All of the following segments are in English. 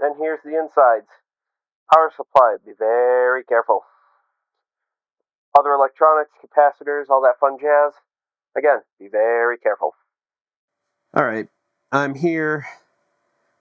And here's the insides. Power supply, be very careful. Other electronics, capacitors, all that fun jazz. Again, be very careful. Alright, I'm here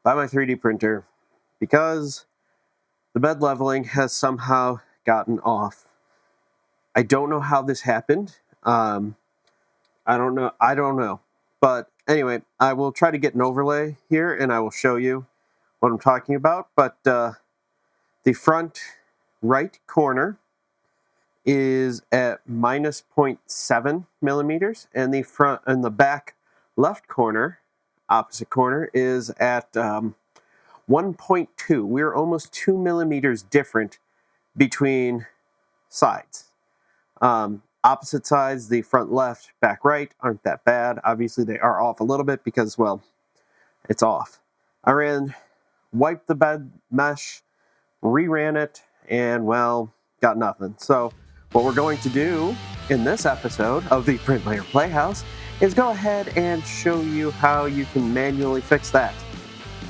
by my 3D printer because the bed leveling has somehow gotten off. I don't know how this happened. I don't know. But anyway, I will try to get an overlay here and I will show you what I'm talking about. But the front right corner is at minus 0.7 millimeters, and the back left corner, opposite corner, is at 1.2. We're almost 2 millimeters different between sides. Opposite sides, the front left, back right, aren't that bad. Obviously, they are off a little bit because, well, it's off. I wiped the bed mesh, reran it, and, well, got nothing. So what we're going to do in this episode of the Print Layer Playhouse is go ahead and show you how you can manually fix that.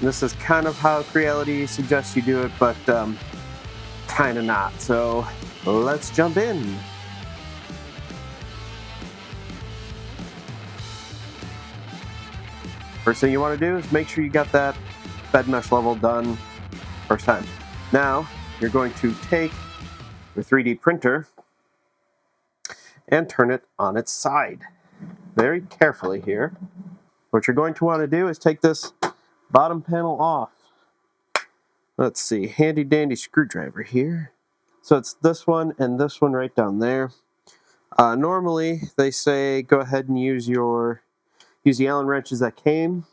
This is kind of how Creality suggests you do it, but kind of not. So let's jump in. First thing you want to do is make sure you got that bed mesh level done first time. Now, you're going to take your 3D printer and turn it on its side. Very carefully here. What you're going to want to do is take this bottom panel off. Let's see, handy dandy screwdriver here. So it's this one and this one right down there. Normally, they say go ahead and use the Allen wrenches that came.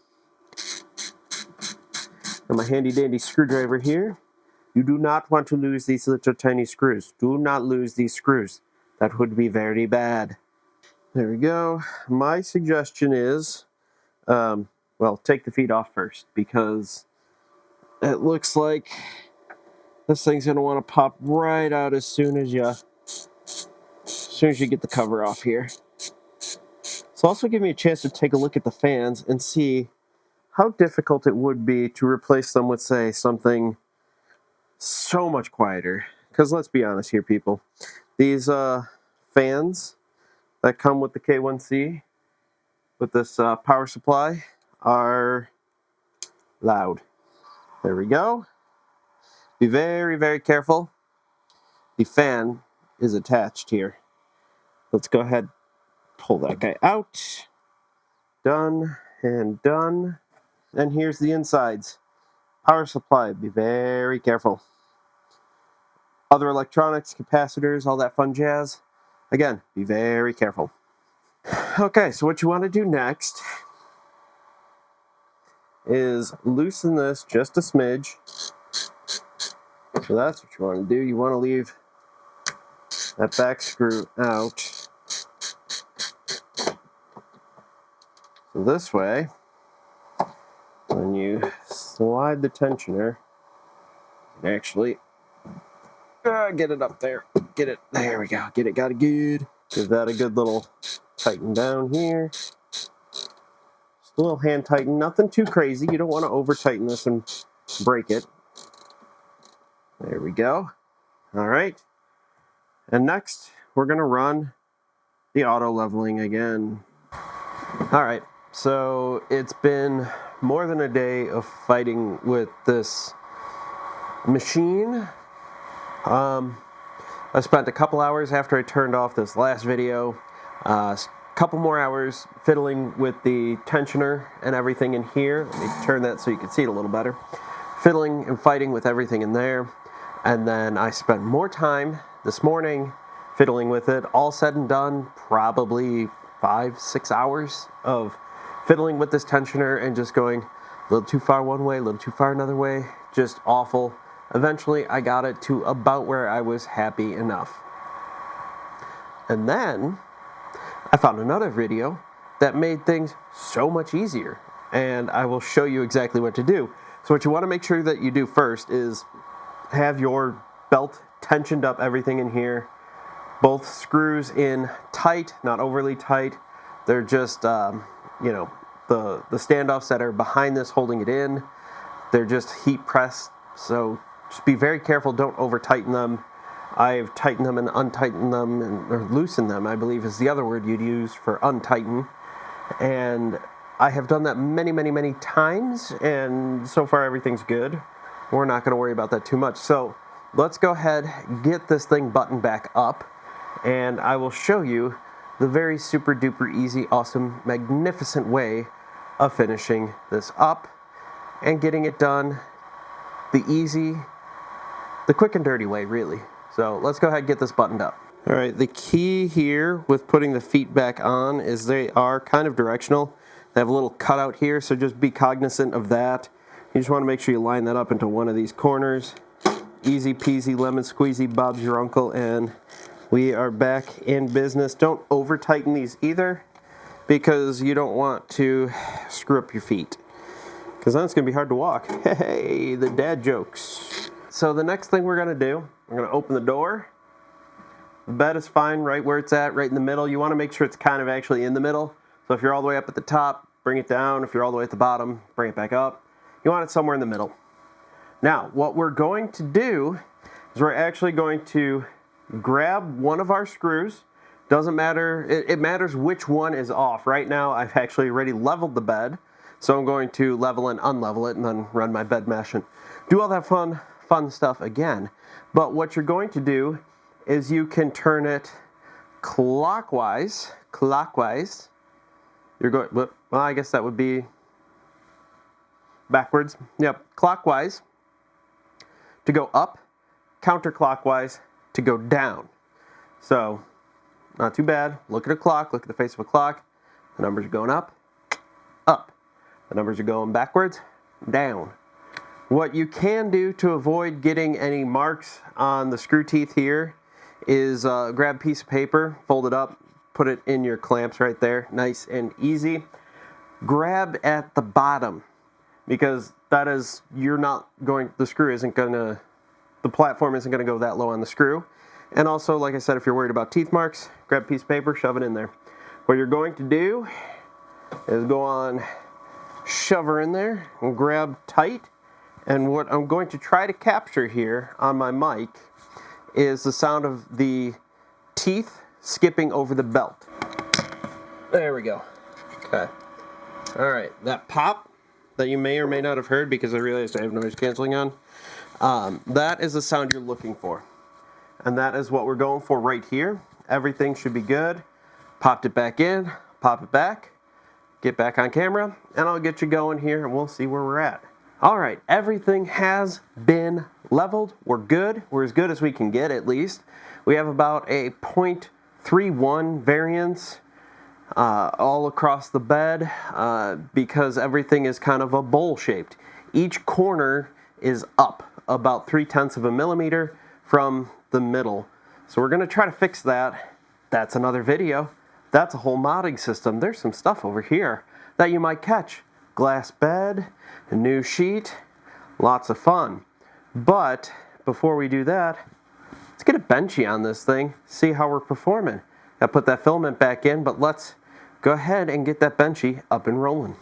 And my handy dandy screwdriver here. You do not want to lose these little tiny screws. Do not lose these screws. That would be very bad. There we go. My suggestion is, well, take the feet off first because it looks like this thing's going to want to pop right out as soon as you get the cover off here. So also give me a chance to take a look at the fans and see how difficult it would be to replace them with, say, something so much quieter. Because let's be honest here, people. These fans that come with the K1C, with this power supply, are loud. There we go. Be very, very careful. The fan is attached here. Let's go ahead, pull that guy out. Done and done. And here's the insides. Power supply, be very careful. Other electronics, capacitors, all that fun jazz. Again, be very careful. Okay, so what you want to do next is loosen this just a smidge. So that's what you want to do. You want to leave that back screw out. So this way, when you slide the tensioner, actually get it up there. Get it. There we go. Get it. Got it good. Give that a good little tighten down here. Just a little hand tighten. Nothing too crazy. You don't want to over tighten this and break it. There we go. All right. And next, we're going to run the auto leveling again. All right. So it's been more than a day of fighting with this machine. I spent a couple hours after I turned off this last video, a couple more hours fiddling with the tensioner and everything in here. Let me turn that so you can see it a little better. Fiddling and fighting with everything in there. And then I spent more time this morning fiddling with it. All said and done, probably 5-6 hours of fiddling with this tensioner and just going a little too far one way, a little too far another way. Just awful. Eventually, I got it to about where I was happy enough. And then, I found another video that made things so much easier. And I will show you exactly what to do. So what you want to make sure that you do first is have your belt tensioned up, everything in here. Both screws in tight, not overly tight. They're just, the standoffs that are behind this holding it in. They're just heat pressed, so just be very careful. Don't over tighten them. I've tightened them and untightened them, or loosened them, I believe is the other word you'd use for untighten. And I have done that many, many, many times, and so far everything's good. We're not going to worry about that too much. So let's go ahead, get this thing buttoned back up, and I will show you the very super duper easy, awesome, magnificent way of finishing this up and getting it done the easy, the quick and dirty way, really. So let's go ahead and get this buttoned up. All right, the key here with putting the feet back on is they are kind of directional. They have a little cutout here, so just be cognizant of that. You just want to make sure you line that up into one of these corners. Easy peasy, lemon squeezy, Bob's your uncle, and we are back in business. Don't over tighten these either, because you don't want to screw up your feet, because then it's going to be hard to walk. Hey, the dad jokes. So the next thing we're going to do, we're going to open the door. The bed is fine right where it's at, right in the middle. You want to make sure it's kind of actually in the middle. So if you're all the way up at the top, bring it down. If you're all the way at the bottom, bring it back up. You want it somewhere in the middle. Now, what we're going to do is we're actually going to grab one of our screws. Doesn't matter, it matters which one is off. Right now, I've actually already leveled the bed, so I'm going to level and unlevel it and then run my bed mesh and do all that fun stuff again. But what you're going to do is you can turn it clockwise. You're going, well, I guess that would be backwards. Yep, clockwise to go up, counterclockwise to go down. So, not too bad. Look at a clock, look at the face of a clock. The numbers are going up, up. The numbers are going backwards, down. What you can do to avoid getting any marks on the screw teeth here is grab a piece of paper, fold it up, put it in your clamps right there, nice and easy. Grab at the bottom, because that is, the screw isn't gonna, the platform isn't gonna go that low on the screw. And also, like I said, if you're worried about teeth marks, grab a piece of paper, shove it in there. What you're going to do is go on, shove her in there, and grab tight. And what I'm going to try to capture here on my mic is the sound of the teeth skipping over the belt. There we go. Okay. All right, that pop that you may or may not have heard, because I realized I have noise canceling on, that is the sound you're looking for. And that is what we're going for right here. Everything should be good. Popped it back in, pop it back, get back on camera, and I'll get you going here and we'll see where we're at. All right, everything has been leveled. We're good. We're as good as we can get, at least. We have about a 0.31 variance all across the bed because everything is kind of a bowl shaped. Each corner is up about 0.3 of a millimeter from the middle. So we're going to try to fix that. That's another video. That's a whole modding system. There's some stuff over here that you might catch. Glass bed, a new sheet, lots of fun. But before we do that, let's get a benchy on this thing, see how we're performing. I put that filament back in, but let's go ahead and get that benchy up and rolling.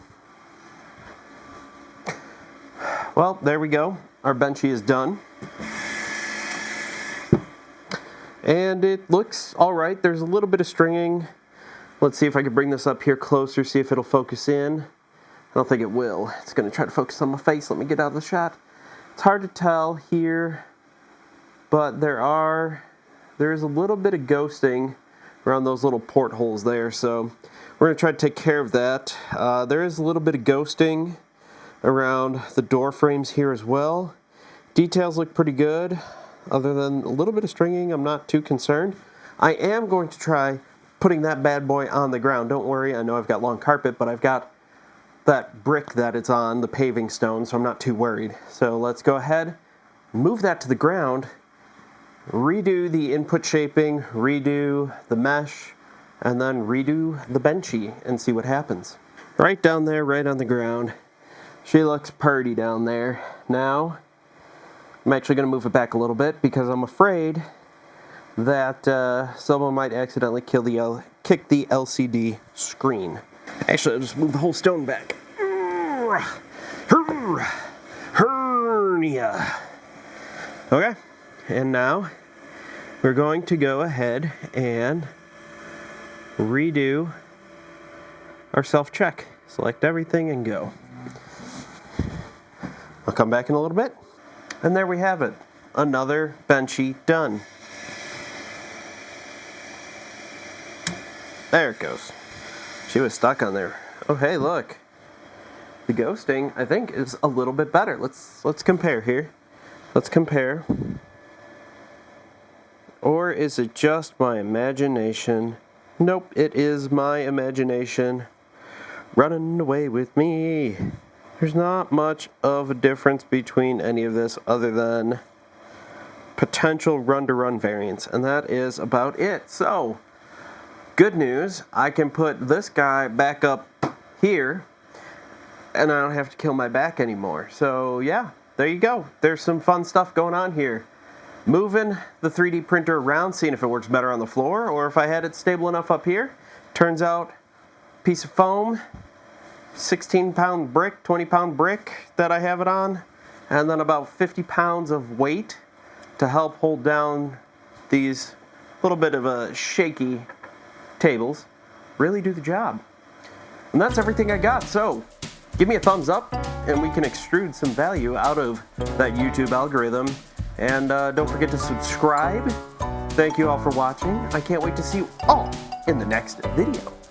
Well, there we go. Our benchy is done. And it looks all right. There's a little bit of stringing. Let's see if I can bring this up here closer, see if it'll focus in. I don't think it will. It's going to try to focus on my face. Let me get out of the shot. It's hard to tell here, but there is a little bit of ghosting around those little portholes there, so we're going to try to take care of that. There is a little bit of ghosting around the door frames here as well. Details look pretty good. Other than a little bit of stringing, I'm not too concerned. I am going to try putting that bad boy on the ground. Don't worry, I know I've got long carpet, but I've got that brick that it's on, the paving stone, so I'm not too worried. So let's go ahead, move that to the ground, redo the input shaping, redo the mesh, and then redo the benchy and see what happens. Right down there, right on the ground. She looks purty down there. Now, I'm actually going to move it back a little bit because I'm afraid that someone might accidentally kick the LCD screen. Actually, I'll just move the whole stone back. hernia. Okay, and now we're going to go ahead and redo our self-check. Select everything and go. I'll come back in a little bit. And there we have it. Another benchy done. There it goes. She was stuck on there. Oh, hey, look. The ghosting, I think, is a little bit better. Let's compare here. Let's compare. Or is it just my imagination? Nope, it is my imagination running away with me. There's not much of a difference between any of this other than potential run-to-run variance, and that is about it. So, good news, I can put this guy back up here, and I don't have to kill my back anymore. So, yeah, there you go. There's some fun stuff going on here. Moving the 3D printer around, seeing if it works better on the floor, or if I had it stable enough up here. Turns out, piece of foam, 16-pound brick, 20-pound brick that I have it on, and then about 50 pounds of weight to help hold down these little bit of a shaky tables really do the job. And that's everything I got. So give me a thumbs up and we can extrude some value out of that YouTube algorithm. And don't forget to subscribe. Thank you all for watching. I can't wait to see you all in the next video.